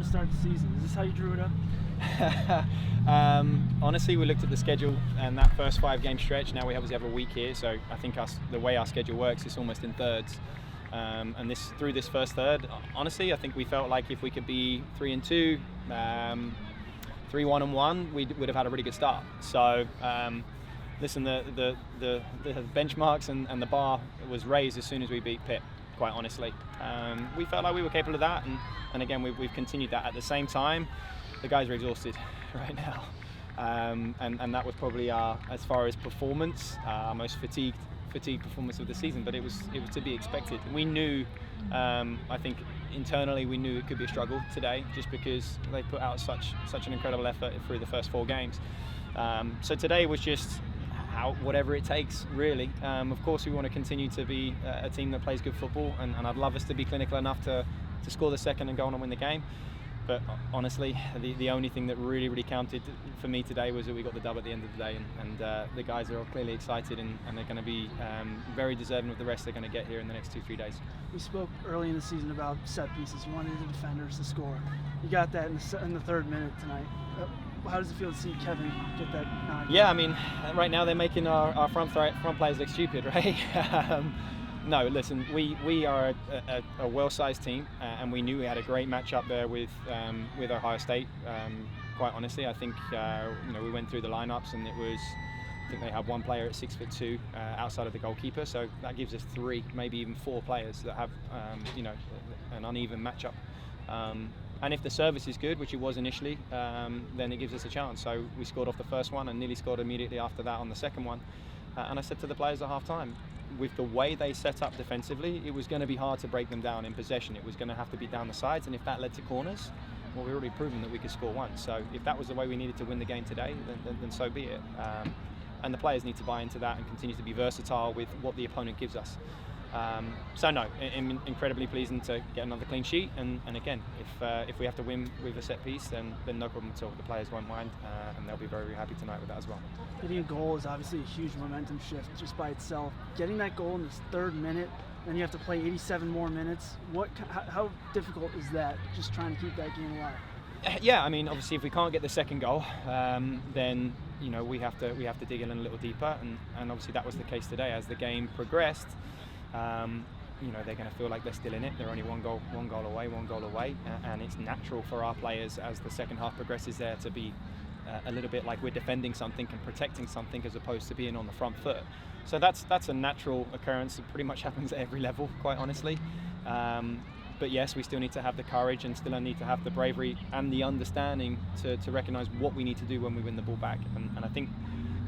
to start the season? Is this how you drew it up? Honestly, we looked at the schedule and that first 5-game stretch. Now we obviously have a week here, so I think the way our schedule works is almost in thirds. And through this first third, honestly, I think we felt like if we could be 3-2, 3-1-1, we would have had a really good start. So, listen, the benchmarks and the bar was raised as soon as we beat Pitt. Quite honestly, we felt like we were capable of that, and again, we've continued that. At the same time, the guys are exhausted right now, and that was probably as far as performance, our most fatigued performance of the season. But it was to be expected. We knew, I think internally we knew it could be a struggle today, just because they put out such an incredible effort through the first 4 games. So today was just whatever it takes, really. Of course, we want to continue to be a team that plays good football, and I'd love us to be clinical enough to score the second and go on and win the game. But honestly, the only thing that really counted for me today was that we got the dub at the end of the day, and the guys are clearly excited, and they're going to be very deserving of the rest they're going to get here in the next 2-3 days. We spoke early in the season about set pieces. You wanted the defenders to score. You got that in the 3rd minute tonight. How does it feel to see Kevin get that 9? Yeah, I mean, right now they're making our front players look stupid, right? No, listen, we are a well-sized team, and we knew we had a great matchup there with Ohio State. Quite honestly, I think we went through the lineups, and I think they have one player at 6'2" outside of the goalkeeper, so that gives us 3, maybe even 4 players that have an uneven matchup. And if the service is good, which it was initially, then it gives us a chance. So we scored off the first one and nearly scored immediately after that on the second one. And I said to the players at half-time, with the way they set up defensively, it was going to be hard to break them down in possession. It was going to have to be down the sides, and if that led to corners, well, we've already proven that we could score one. So if that was the way we needed to win the game today, then so be it. And the players need to buy into that and continue to be versatile with what the opponent gives us. So no, incredibly pleasing to get another clean sheet, and again, if we have to win with a set piece, then no problem at all. The players won't mind, and they'll be very happy tonight with that as well. Getting a goal is obviously a huge momentum shift just by itself. Getting that goal in this 3rd minute, then you have to play 87 more minutes. How difficult is that? Just trying to keep that game alive. Yeah, I mean, obviously, if we can't get the second goal, then we have to dig in a little deeper, and obviously that was the case today. As the game progressed, they're going to feel like they're still in it. They're only one goal away, and it's natural for our players as the second half progresses there to be a little bit like we're defending something and protecting something as opposed to being on the front foot. So that's a natural occurrence. It pretty much happens at every level, quite honestly. But yes, we still need to have the courage and still need to have the bravery and the understanding to recognise what we need to do when we win the ball back. And I think,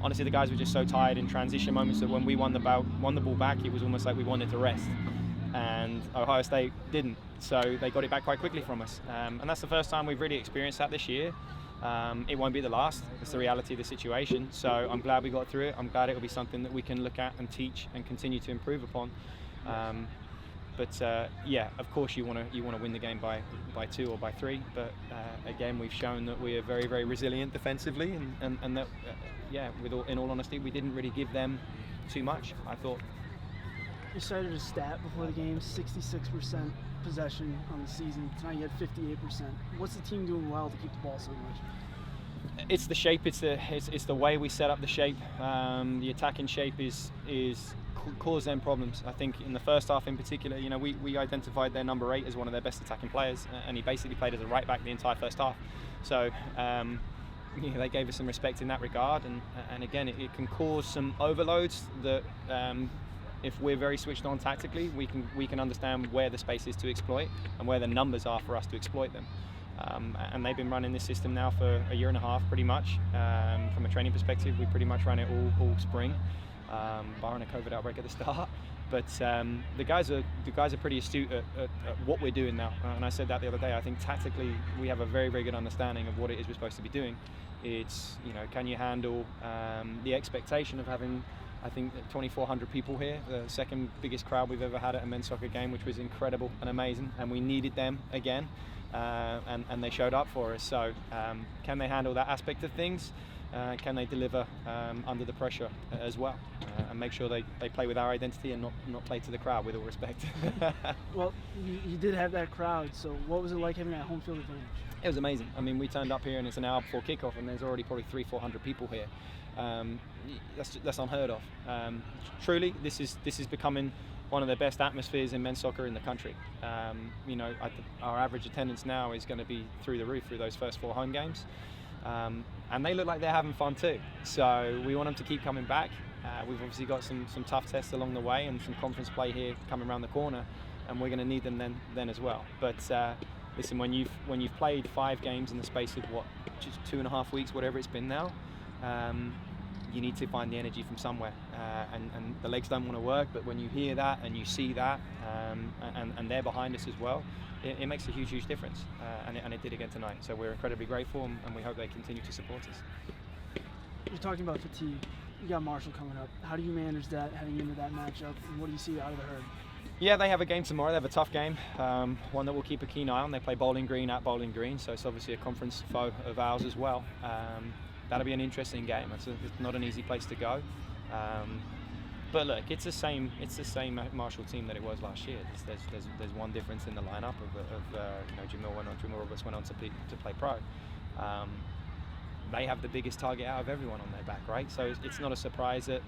honestly, the guys were just so tired in transition moments that when we won the ball back, it was almost like we wanted to rest. And Ohio State didn't, so they got it back quite quickly from us. And that's the first time we've really experienced that this year. It won't be the last. It's the reality of the situation. So I'm glad we got through it. I'm glad it'll be something that we can look at and teach and continue to improve upon. But of course you want to win the game by 2 or by 3. But again, we've shown that we are very resilient defensively, and that in all honesty, we didn't really give them too much, I thought. You cited a stat before the game: 66% possession on the season. Tonight you had 58%. What's the team doing well to keep the ball so much? It's the shape. It's the way we set up the shape. The attacking shape is cause them problems. I think in the first half in particular, we identified their number 8 as one of their best attacking players, and he basically played as a right back the entire first half. So they gave us some respect in that regard, and again, it can cause some overloads that if we're very switched on tactically, we can understand where the space is to exploit and where the numbers are for us to exploit them. And they've been running this system now for a year and a half, pretty much. From a training perspective, we pretty much ran it all spring, barring a COVID outbreak at the start. But the guys are pretty astute at what we're doing now. And I said that the other day. I think tactically we have a very good understanding of what it is we're supposed to be doing. It's, can you handle the expectation of having, I think, 2,400 people here, the second biggest crowd we've ever had at a men's soccer game, which was incredible and amazing, and we needed them again, and they showed up for us. So can they handle that aspect of things? can they deliver under the pressure as well, and make sure they play with our identity and not play to the crowd, with all respect. Well, you did have that crowd, so what was it like having that home field advantage? It was amazing. I mean, we turned up here and it's an hour before kickoff and there's already probably 300-400 people here. That's unheard of. Truly, this is becoming one of the best atmospheres in men's soccer in the country. Our average attendance now is going to be through the roof through those first 4 home games. And they look like they're having fun too. So we want them to keep coming back. We've obviously got some tough tests along the way and some conference play here coming around the corner, and we're going to need them then as well. But listen, when you've played 5 games in the space of just 2.5 weeks, whatever it's been now, you need to find the energy from somewhere, and the legs don't want to work. But when you hear that and you see that, and they're behind us as well, it makes a huge difference, and it did again tonight. So we're incredibly grateful, and we hope they continue to support us. You're talking about fatigue. You got Marshall coming up. How do you manage that heading into that matchup, and what do you see out of the herd? Yeah, they have a game tomorrow. They have a tough game, one that we'll keep a keen eye on. They play Bowling Green at Bowling Green, so it's obviously a conference foe of ours as well. That'll be an interesting game. It's not an easy place to go. But look, it's the same Marshall team that it was last year. There's one difference in the lineup of Jamil Roberts went on to play pro. They have the biggest target out of everyone on their back, right? So it's not a surprise that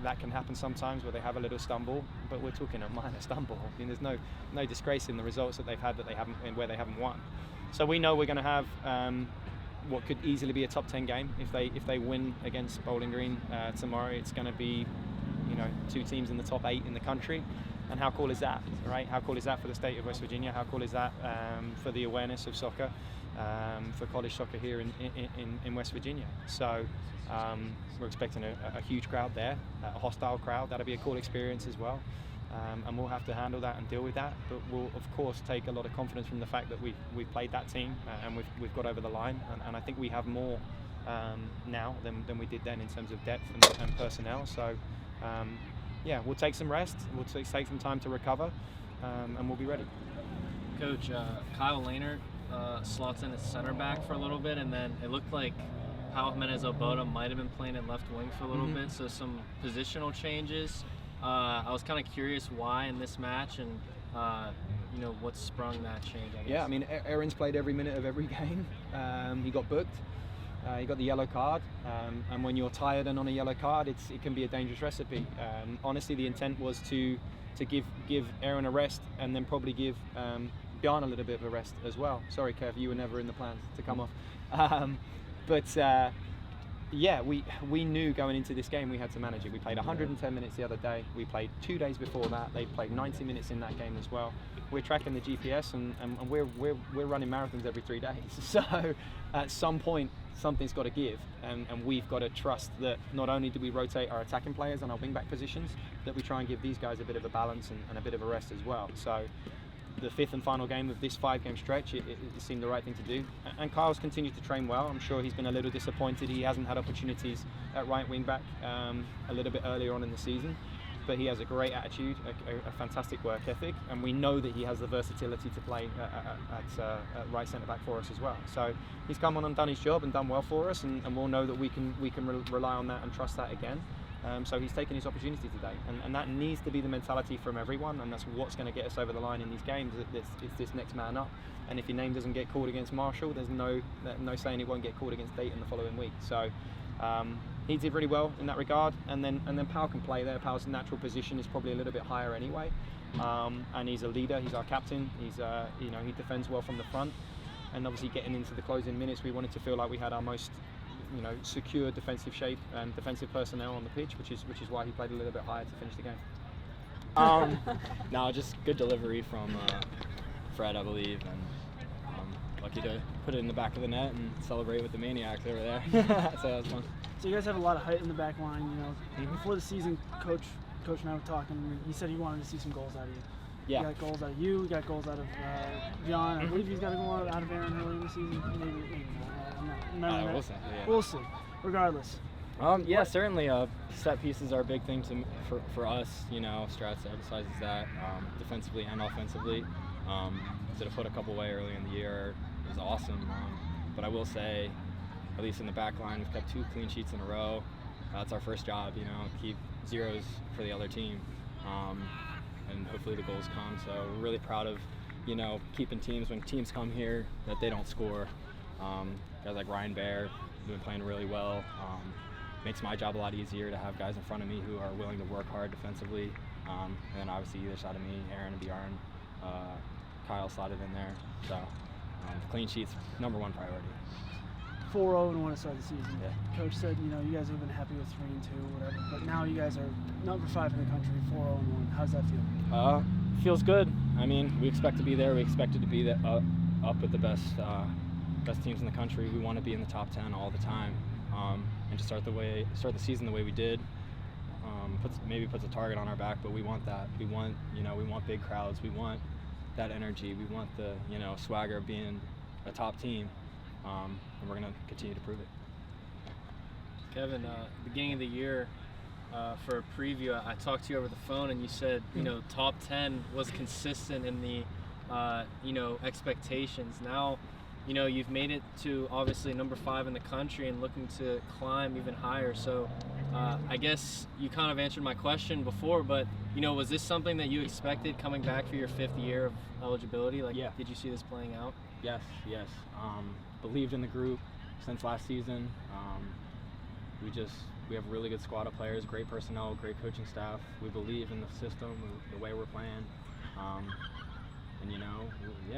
that can happen sometimes where they have a little stumble, but we're talking a minor stumble. I mean, there's no disgrace in the results that they've had where they haven't won. So we know we're going to have what could easily be a top 10 game if they win against Bowling Green tomorrow. It's going to be 2 teams in the top 8 in the country, and how cool is that, right? How cool is that for the state of West Virginia? How cool is that for the awareness of soccer, for college soccer here in West Virginia? So we're expecting a huge crowd there, a hostile crowd. That'll be a cool experience as well. And we'll have to handle that and deal with that, but we'll of course take a lot of confidence from the fact that we've played that team and we've got over the line, and I think we have more now than we did then in terms of depth and personnel. So we'll take some rest, we'll take some time to recover, and we'll be ready. Coach, Kyle Laner slots in as center back for a little bit, and then it looked like Pau Jimenez-Oboda might have been playing at left wing for a little bit, so some positional changes. I was kind of curious why in this match, and what sprung that change, I guess. Yeah, I mean, Aaron's played every minute of every game. He got booked. He got the yellow card, and when you're tired and on a yellow card, it can be a dangerous recipe. Honestly, the intent was to give Aaron a rest, and then probably give Bjarne a little bit of a rest as well. Sorry, Kev, you were never in the plans to come off. We knew going into this game we had to manage it. We played 110 minutes the other day. We played 2 days before that. They played 90 minutes in that game as well. We're tracking the GPS, and we're running marathons every 3 days. So at some point something's got to give, and we've got to trust that not only do we rotate our attacking players on our wing-back positions, that we try and give these guys a bit of a balance and a bit of a rest as well. So the 5th and final game of this 5-game stretch, it seemed the right thing to do. And Kyle's continued to train well. I'm sure he's been a little disappointed he hasn't had opportunities at right wing back a little bit earlier on in the season, but he has a great attitude, a fantastic work ethic, and we know that he has the versatility to play at right centre back for us as well. So he's come on and done his job and done well for us, and we'll know that we can rely on that and trust that again. So he's taken his opportunity today, and that needs to be the mentality from everyone, and that's what's going to get us over the line in these games. It's this next man up, and if your name doesn't get called against Marshall, there's no saying it won't get called against Dayton the following week. So he did really well in that regard, and then Pau can play there. Pau's natural position is probably a little bit higher anyway, and he's a leader. He's our captain. He's he defends well from the front, and obviously getting into the closing minutes, we wanted to feel like we had our most secure defensive shape and defensive personnel on the pitch, which is why he played a little bit higher to finish the game. No, just good delivery from Fred, I believe, and lucky to put it in the back of the net and celebrate with the Maniacs over there. So that was fun. So you guys have a lot of height in the back line. Before the season, Coach and I were talking. He said he wanted to see some goals out of you. Yeah. We got goals out of you. We got goals out of John. I believe he's got a goal out of Aaron early in the season. Maybe not. We'll see. Yeah. We'll see. Regardless. Yeah, certainly. Set pieces are a big thing for us. Stratford emphasizes that defensively and offensively. To put a couple away early in the year was awesome. But I will say, at least in the back line. We've kept 2 clean sheets in a row. That's our first job, you know, keep zeros for the other team. And hopefully the goals come. So we're really proud of, you know, keeping teams when teams come here that they don't score. Guys like Ryan Bear have been playing really well. Makes my job a lot easier to have guys in front of me who are willing to work hard defensively. And then obviously either side of me, Aaron and Bjorn, Kyle slotted in there. So clean sheets, #1 priority. 4-0-1 to start the season. Yeah. Coach said, you know, you guys have been happy with 3-2, whatever, but now you guys are #5 in the country, 4-0-1. How does that feel? Feels good. I mean, we expect to be there. We expected to be up with the best teams in the country. We want to be in the top 10 all the time, and to start the season the way we did. Puts a target on our back, but we want that. We want big crowds. We want that energy. We want the, you know, swagger of being a top team. And we're going to continue to prove it. Kevin, beginning of the year, for a preview, I talked to you over the phone, and you said, you know, top 10 was consistent in the, you know, expectations. Now, you know, you've made it to obviously #5 in the country and looking to climb even higher. So I guess you kind of answered my question before, but, you know, was this something that you expected coming back for your 5th year of eligibility? Like, Yeah. Did you see this playing out? Yes. Believed in the group since last season. We have a really good squad of players, great personnel, great coaching staff. We believe in the system, the way we're playing, and, you know,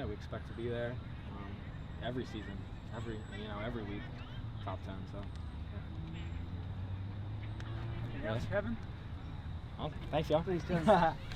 we expect to be there every season, every week, top 10. So. Anything else, Kevin? Well, thanks, y'all. Thanks, Kevin.